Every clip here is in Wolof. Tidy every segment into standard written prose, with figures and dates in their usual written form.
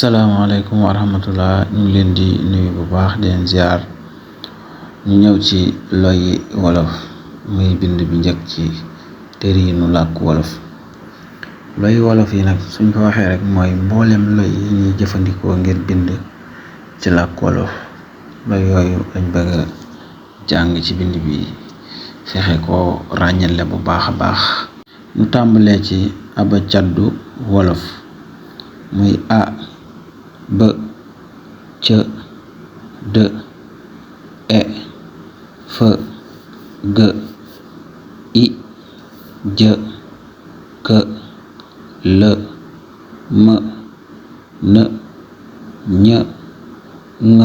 asalaamaaleykum wa rahmatullah, ñu ngi leen di nuyu bu baax di leen ziar. ñu ñëw ci loy wolof muy bind bi njëkk ci téere yi nu làkk wolof. loy wolof yi nag suñ ko waxee rek mooy mboolem loy yi ñuy jëfandikoo ngir bind ci làkk wolof. loy yooyu lañ bëgg a jàng ci bind bi fexe ko ràññale bu baax a baax. ñu tàmbalee ci abacaddu wolof muy a b c d e f g i j k l m n ñ ŋ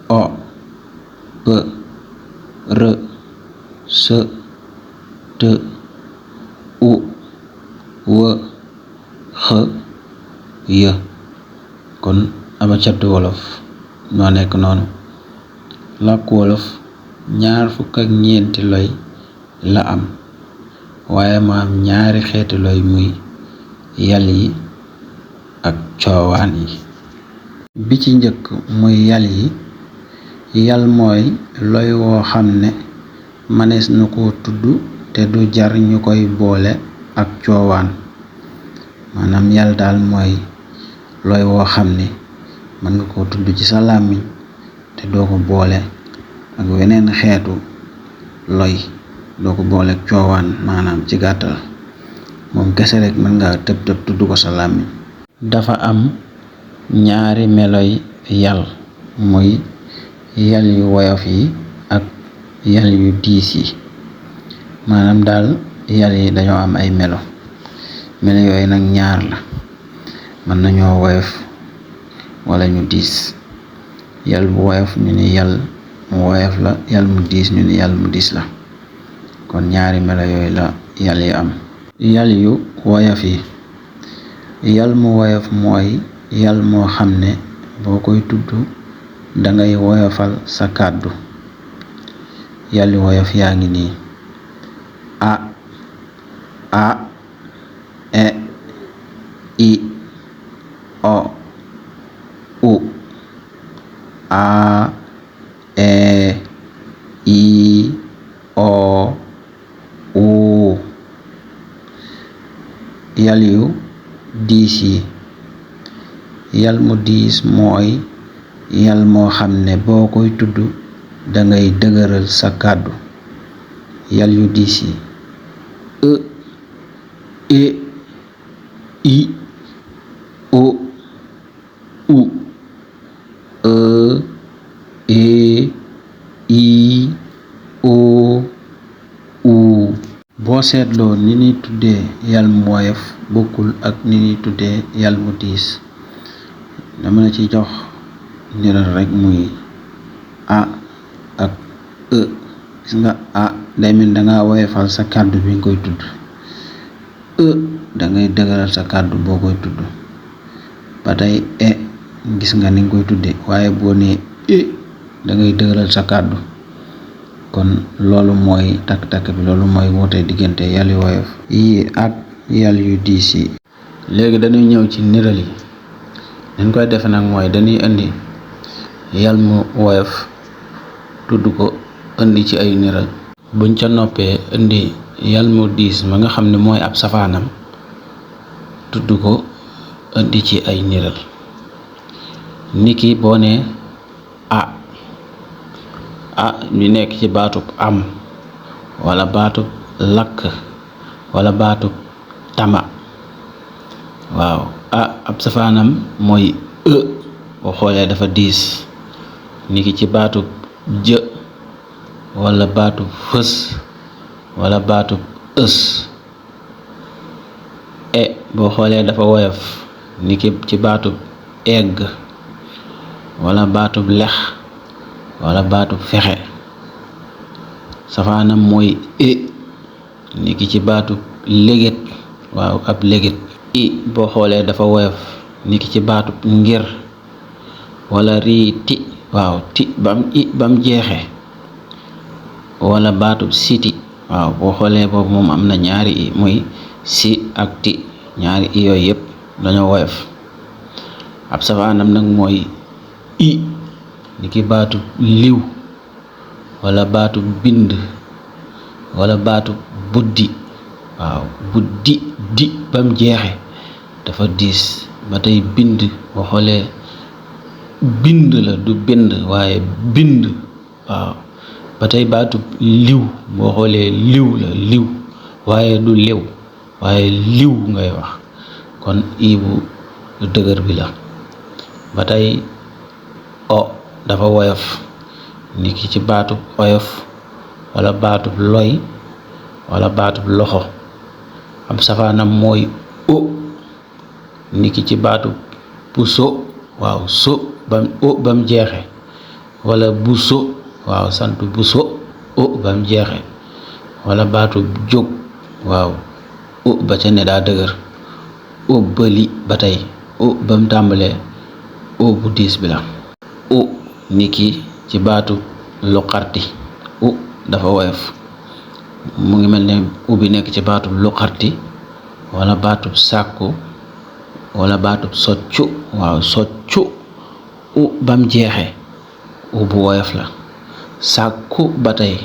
o p r s t u w x y. kon abacaddu wolof noo nekk noonu. làkku wolof 24 loy la am, waaye mu am ñaari xeeti loy muy yal yi ak coowaan yi. bi ci njëkk muy yal yi. yal mooy loy woo xam ne manees na ko tudd te du jar ñu koy boole ak coowaan. maanaam yal daal mooy loy woo xam ne mën nga koo tudd ci sa làmmiñ te doo ko boole ak weneen xeetu loy, doo ko boole ak coowaan. maanaam ci gàttal moom kese rek mën nga tëb tudd ko sa làmmiñ. dafa am ñaari meloy yal, muy yal yu woyof yi ak yal yu diis yi. maanaam daal yal yi dañoo am ay melo yooyu nag ñaar la, mën nañoo woyof wala ñu diis. yal bu woyof ñu ni yal mu woyof la, yal mu diis ñu ni yal mu diis la. kon ñaari melo yooyu la yal yi am. yal yu woyof yi. yal mu woyof mooy yal moo xam ne boo koy tudd dangay woyofal sa kàddu. yal yu woyof yaa ngi nii: a e i o u a e i o u. yal yu diis yi. yal mu diis mooy yal moo xam ne boo koy tudd dangay dëgëral sa kàddu. yal yu diis yi: e i o u e i o u. boo seetloo ni ñuy tuddee yal mu woyof bokkul ak ni ñuy tuddee yal mu diis. dama la ci jox niral rek muy a ak e. gis nga a day mel danga woyofal sa kàddu bi nga koy tudd. dangay dëgëral sa kàddu boo koy tudd. ba tey gis nga ni nga koy tudde, waaye boo nee dangay dëgëral sa kàddu. kon loolu mooy takk-takk bi, loolu mooy wuute diggante yal yu woyof yi ak yal yu diis yi. léegi dañuy ñëw ci niral yi. dañ koy defe nag mooy dañuy indi yal mu woyof tudd ko, indi ci ay niral. buñ ca noppee indi yal mu diis ma nga xam ne mooy ab safaanam tudd ko, indi ci ay niral. niki boo nee a ñu nekk ci baatub am wala baatub lakk wala baatub tama. waaw ab safaanam mooy boo xoolee dafa diis. niki ci baatub jë wala baatub fës wala baatub ës. boo xoolee dafa woyof. niki ci baatub egg wala baatub lex wala baatub fexe. safaanam mooy niki ci baatub léget. waaw ab léget. boo xoolee dafa woyof. niki ci baatub ngir wala riiti. waaw bam jeexe. wala baatub siti. waaw boo xoolee boobu moom am na ñaari i muy si ak ti, ñaari i yooyu yëpp dañoo woyof. ab safaanam nag mooy i niki baatu liw wala baatu bind wala baatu buddi waaw buddi di bam jeexe dafa diis ba tey bind boo xoolee bind la du bind waaye bind waaw ba tey baatu liw boo xoolee liw la liw waaye du lew waaye liw ngay wax kon i bu dëgër bi la ba tey o dafa woyof niki ci baatu oyof wala baatu loy wala baatu loxo am safaanam mooy o niki ci baatu puso waaw so bam jeexe wala buso waaw sant buso o bam jeexe wala baatu jóg waaw o ba ca ne daa dëgër o bëli ba tey o bam tàmbalee o bu diis bi la o niki ci baatu luqarti o dafa woyof mu ngi mel ne u bi nekk ci baatu luqarti wala baatu sàkku wala baatu soccu waaw soccu u bam jeexe u bu woyof la sàkku ba tey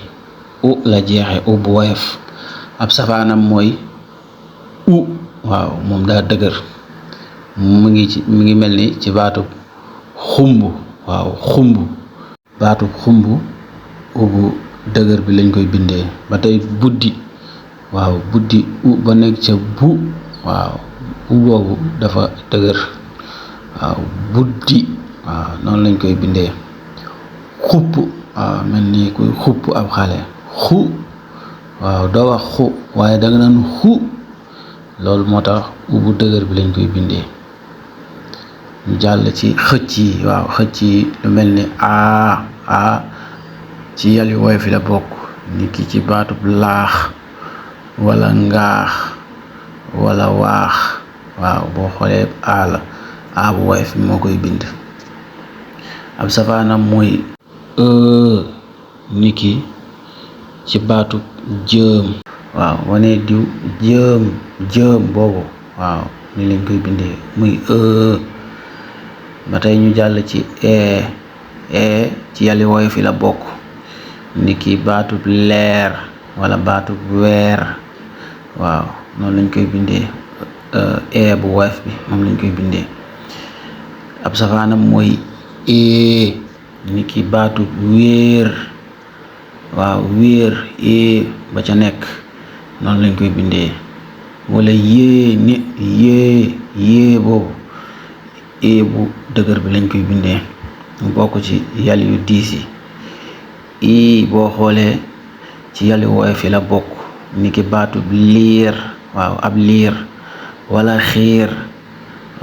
u la jeexe u bu woyof ab safaanam mooy u waaw moom daa dëgër mu ngi mel ni ci baatu xumb waaw xumb baatu xumb u bu dëgër bi lañ koy bindee ba tey buddi waaw buddi u ba nekk ca bu waaw u boobu dafa dëgër waaw buddi waaw noonu lañ koy bindee xupp waaw mel ni kuy xupp ab xale xu waaw doo wax xu waaye danga naan xu loolu moo tax u bu dëgër bi lañ koy bindee ñu jàll ci xëcc yi waaw xëcc yi lu mel ni a ci yal yu woyof fi la bokk niki ci baatub laax wala ngaax wala waax waaw boo xoolee a bu woyof fi moo koy bind ab safaanam mooy niki ci baatub jëm waaw wane diw jëm boobu waaw ni lañ koy bindee muy ba tey ñu jàll ci ci yàlli woyof fi la bokk niki baatub leer wala baatub weer waaw noonu lañ koy bindee bu woyof bi moom lañ koy bindee ab safaanam mooy niki baatub wéer waaw wéer ba ca nekk noonu lañ koy bindee wala yée boobu bu dëgër bi lañ koy bindee mu bokk ci yàll yu diis yi boo xoolee ci yàlli woyof fi la bokk niki baatub liir waaw ab liir wala xiir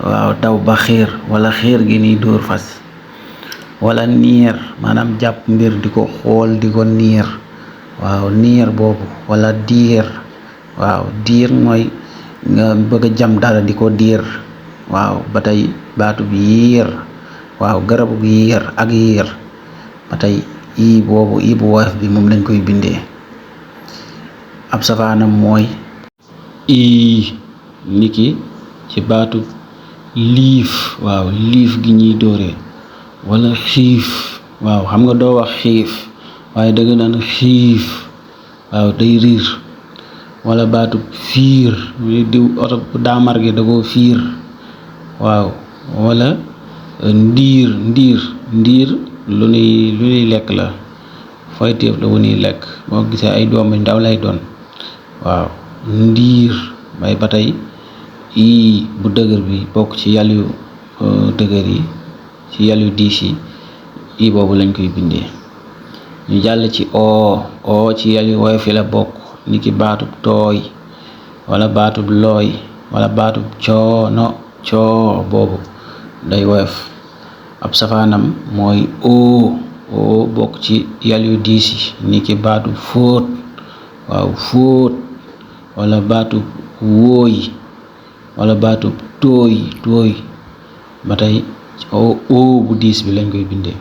waaw daw ba xiir wala xiir gi ni dóor fas wala niir maanaam jàpp mbir di ko xool di ko niir waaw niir boobu wala diir waaw diir mooy nga bëgg a jam dara di ko diir waaw ba tey baatub yiir waaw garabu yiir ak yiir ba tey boobu bu woyof bi moom lañ koy bindee ab safaanam mooy niki ci baatu liif waaw liif gi ñuy dóoree wala xiif waaw xam nga doo wax xiif waaye dëgg naan xiif waaw day riir wala baatu fiir diw oto daamar gi da koo fiir waaw wala ndiir lu nuy lekk la fooy téef la wu nuy lekk boo gisee ay doom yu ndaw lay doon waaw ndiir may ba tey bu dëgër bi bokk ci yàll yu dëgër yi ci yàll yu diis yi boobu lañ koy bindee ñu jàll ci ci yàll yu woyof fi la bokk niki baatub tooy wala baatub looy wala baatub coo boobu day woyof ab safaanam mooy bokk ci yàll yu diis yi niki baatub fóot waaw fóot wala baatub wóoy wala baatub tooy ba tey bu diis bi lañ koy bindee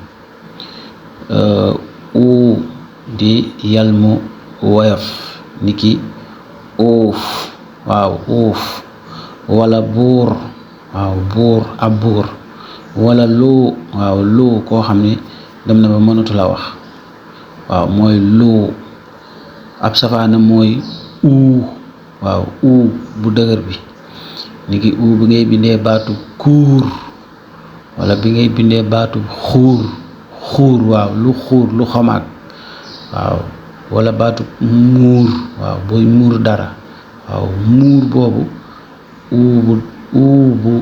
di yal mu woyof niki uuf waaw uuf wala buur waaw buur ab buur wala loo waaw loo koo xam ne dem na ba mënatu la wax waaw mooy loo. ab safaanam mooy uu waaw uu bu dëgër bi niki uu bi ngay bindee baatu kuur wala bi ngay bindee baatu xuur waaw lu xuur lu xamaag waaw wala baatu muur waaw booy muur dara waaw muur boobu uu bu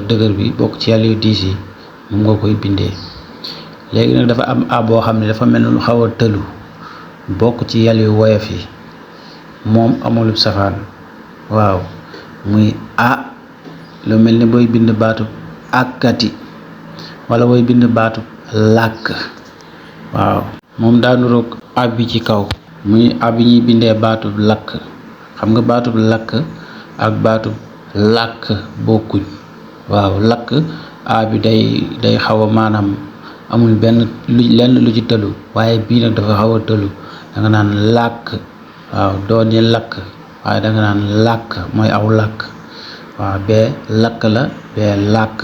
dëgër bi bokk ci yàlla yu diis yi moom nga koy bindee. léegi nag dafa am a boo xam ne dafa mel ne lu xaw a tëlu bokk ci yàlla yu woyof yi moom amulub safaan waaw muy a lu mel ni booy bind baatu akkati wala booy bind baatu làkk waaw moom daa nuroog ab bi ci kaw muy ab yi ñuy bindee baatu lakk. xam nga baatu lakk ak baatu làkk bokkuñ waaw lakk a bi day xaw a maanaam amul lenn lu ci tëlu waaye bii nag dafa xaw a tëlu danga naan làkk waaw doo ne lakk waaye danga naan làkk mooy aw làkk waaw bee lakk la bee làkk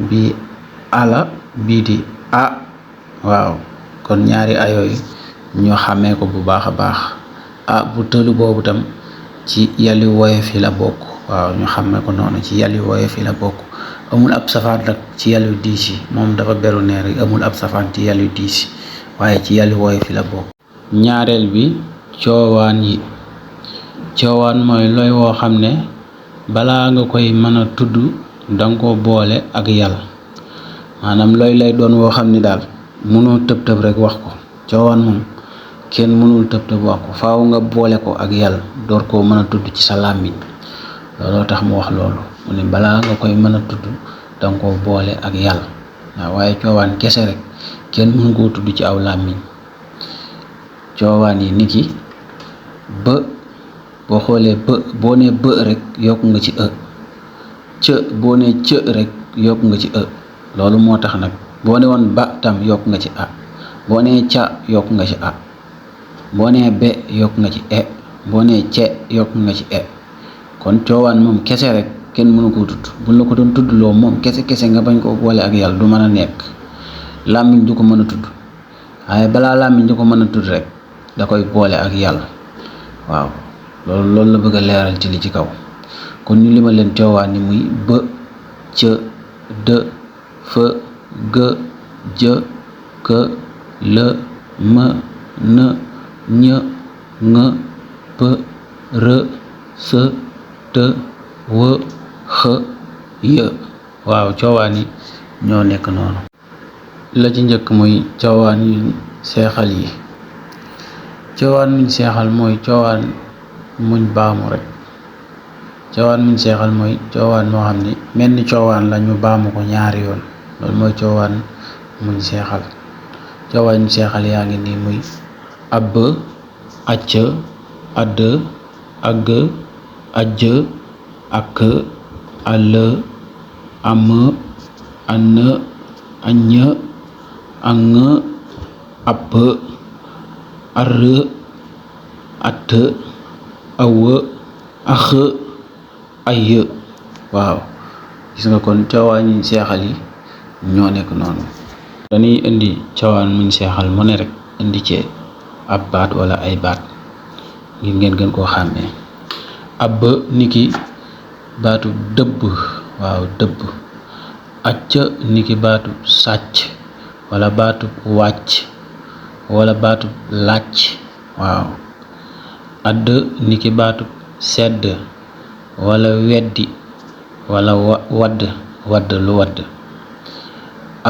bii ala bii di a waaw kon ñaari ayooyu ñoo xàmmee ko bu baax a baax a bu tëlu boobu tam ci yàlli woyof yi la bokk waaw ñu xàmmee ko noonu ci yàlli woyof yi la bokk amul ab safaan nag ci yàllu diis yi moom dafa beru nee rek amul ab safaan ci yàllu diis yi waaye ci yàlli woyof yi la bokk. ñaareel bi coowaan yi coowaan mooy looy woo xam ne balaa nga koy mën a tudd danga ko boole ak yàlla maanaam looy lay doon woo xam ni daal mënoo tëb tëb rek wax ko coowaan moom kenn mënul tëb tëb wax ko faaw nga boole ko ak yàlla door koo mën a tudd ci sa làmmiñ looloo tax mu wax loolu mu ne balaa nga koy mën a tudd danga ko boole ak yàlla waaw waaye coowaan kese rek kenn mënu koo tudd ci aw làmmiñ. coowaan yi niki bë boo xoolee boo nee bë rek yokk nga ci cë boo nee cë rek yokk nga ci loolu moo tax nag boo ne woon ba tam yokk nga ci a boo nee ca yokk nga ci a boo nee be yokk nga ci boo nee ce yokk nga ci kon coowaan moom kese rek kenn mënu koo tudd buñ la ko doon tudd loo moom kese nga bañ koo boole ak yàlla du mën a nekk làmmiñ du ko mën a tudd waaye balaa làmmiñ du ko mën a tudd rek da koy boole ak yàlla waaw loolu la bëgg a leeral ci li ci kaw kon ñu lima leen coowaan ni muy bë cë dë fë gë jë kë lë më në ñë ŋë pë rë së të wë xë yë waaw coowaan yi ñoo nekk noonu. la ci njëkk muy coowaan yu seexal yi coowaan muñ seexal mooy coowaan muñ baamu rek coowaan muñ seexal mooy coowaan moo xam ni mel ni coowaan la ñu baamu ko ñaari yoon loolu mooy coowaan muñ seexal. coowaan muñ seexal yaa ngi nii muy ab acc add agg ajj ak àll am ann aññ aŋ app ar at aw ax ay waaw gis nga kon coowaan muñ seexal yi ñoo nekk noonu. dañuy indi coowaan muñ seexal mu ne rek indi ci ab baat wala ay baat ngir ngeen gën koo xàmmee. ab niki baatu dëbb waaw dëbb acc niki baatu sàcc wala baatu wàcc wala baatu làcc waaw add niki baatu sedd wala weddi wala wadd lu wadd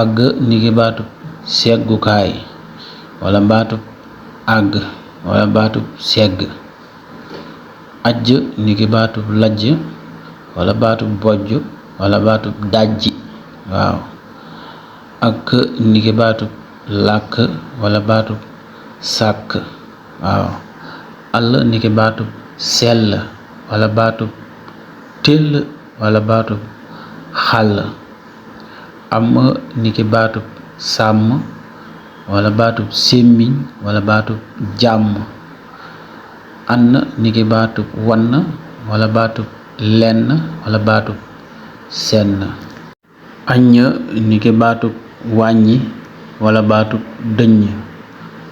àgg niki baatu seggukaay wala baatu àgg wala baatu segg ajj niki baatu lajj wala baatu bojj wala baatu dajji waaw ak niki baatu làkk wala baatu sàkk waaw àll niki baatu sell wala baatu tëll wala baatu xàll am niki baatu sàmm wala baatu sémmiñ wala baatu jàmm ann niki baatu wann wala baatu lenn wala baatu senn aññ niki baatub wàññi wala baatub dëññ.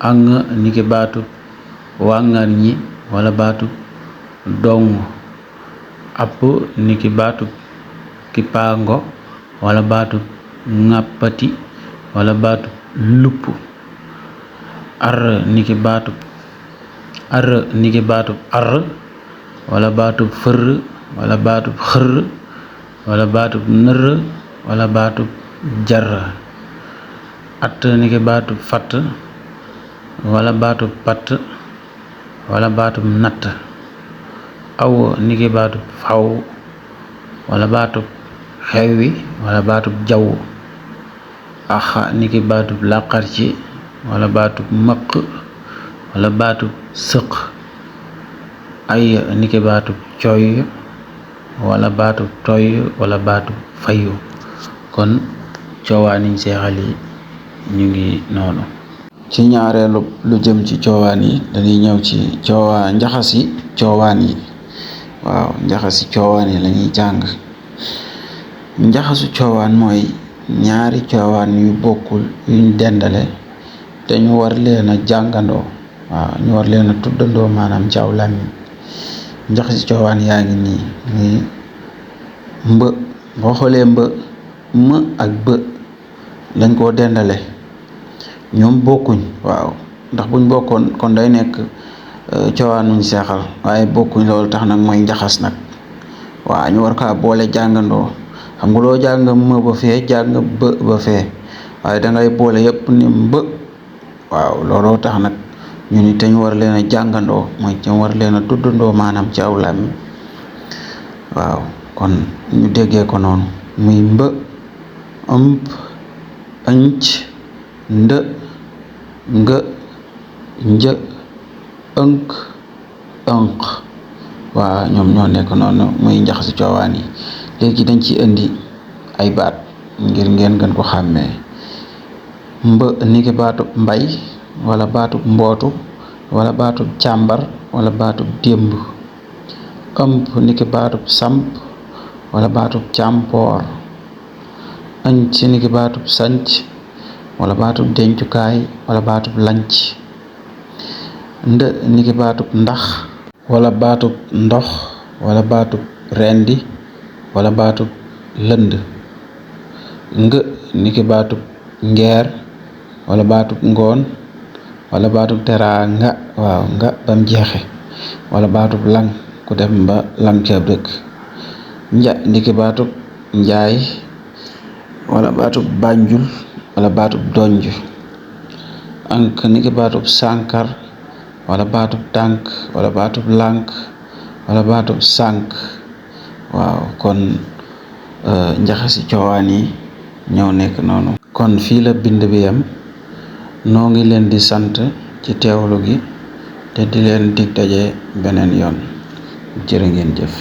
aŋ niki baatub wàngarñi wala baatub dong. app niki baatub kippaango wala baatub ŋàppati wala baatub lupp. ar niki baatub ar wala baatub fër wala baatub xër wala baatub nër wala baatub jar. at niki baatub fatt wala baatub patt wala baatub natt. aw niki baatub faw wala baatub xewwi wala baatub jaww. ax niki baatub làqar ci wala baatub mëq wala baatub sëq. ay niki baatub coy wala baatub toy wala baatub fayu. kon coowaan yiñ seexal yi ñu ngi noonu. ci ñaareelu lu jëm ci coowaan yi dañuy ñëw ci njaxasi coowaan yi. waaw njaxasi coowaan yi lañuy jàng. njaxasu coowaan mooy ñaari coowaan yu bokkul yuñ dendale te ñu war leen a jàngandoo. waaw ñu war leen a tuddandoo maanaam ci aw làmmiñ. njaxasi coowaan yaa ngi nii muy mbë. boo xoolee mbë m ak bë lañ koo dendale ñoom bokkuñ. waaw ndax buñ bokkoon kon day nekk coowaan nuñ seexal waaye bokkuñ. loolu tax nag mooy njaxas nag. waaw ñu war kaa boole jàngandoo. xam nga loo jàng m ba fee jàng bë ba fee waaye dangay boole yépp ni mbë. waaw looloo tax nag ñu ni te ñu war leen a jàngandoo mooy te ñu war leen a tuddandoo maanaam ci aw làmmiñ. waaw kon ñu déggee ko noonu muy mbë ëmp ënc ndë ngë një ënk ënq. waaw ñoom ñoo nekk noonu muy njaxasi coowaan yi. léegi dañ ci indi ay baat ngir ngeen gën ko xàmmee. mbë niki baatub mbay wala baatub mbootu wala baatub càmbar wala baatub démb. ëmp niki baatub samp wala baatub càmpoor. ënc niki baatub sanc wala baatub dencukaay wala baatub lanc. ndë niki baatub ndax wala baatub ndox wala baatub rendi wala baatub lënd. ngë niki baatub ngeer wala baatub ngoon wala baatub teraanga. waaw nga bam jeexe wala baatub lang ku dem ba lang ca dëkk. nja niki baatub njaay wala baatub bànjul wala baatub donj. ank niki baatub sànkar wala baatub tànk wala baatub lànk wala baatub sànk. waaw kon njaxasi coowaan yi ñëw nekk noonu. kon fii la bind bi yam. noo ngi leen di sant ci teewlu gi te di leen dig daje beneen yoon. jërë ngeen jëf.